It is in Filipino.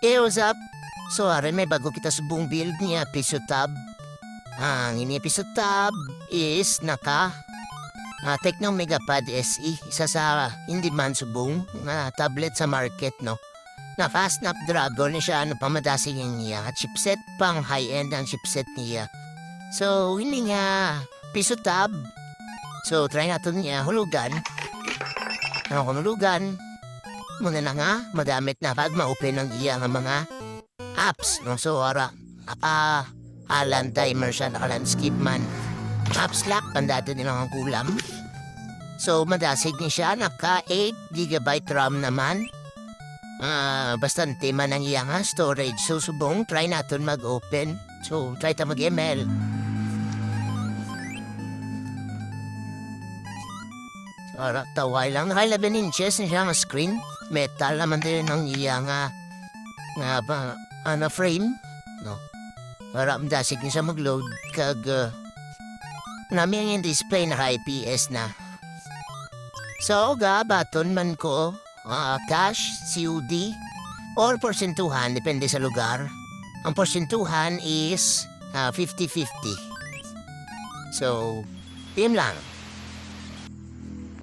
Hey, what's up? So, aray, may bago kita sa buong build niya, episode tab. Ang ini episode tab is Tecno Megapad SE, isa sa in-demand subong tablet sa market, no? Na fast Snapdragon siya, pamadasi niya, chipset pang high-end ang chipset niya. So, hindi nga episode tab. So, try natin niya hulugan. Kung hulugan, muna na nga, madamit na pag ma-open ang iya ng mga apps, no? So, alan timer siya, naka-landscape man. Apps lock, pandado nilang ang kulam. So, madasig niya siya, naka 8GB RAM naman. Bastante man ang iya nga storage. So, subong, try natin mag-open. So, try ta mag-ML. Para taway lang, naka 11 inches na siya nga screen. Metal naman din ang iya nga frame, no? Para madasig niya siya mag-load kag namin yung display naka-IPS na. So, baton man ko, cash, COD, or porsentuhan, depende sa lugar. Ang porsentuhan is 50-50. So, team lang.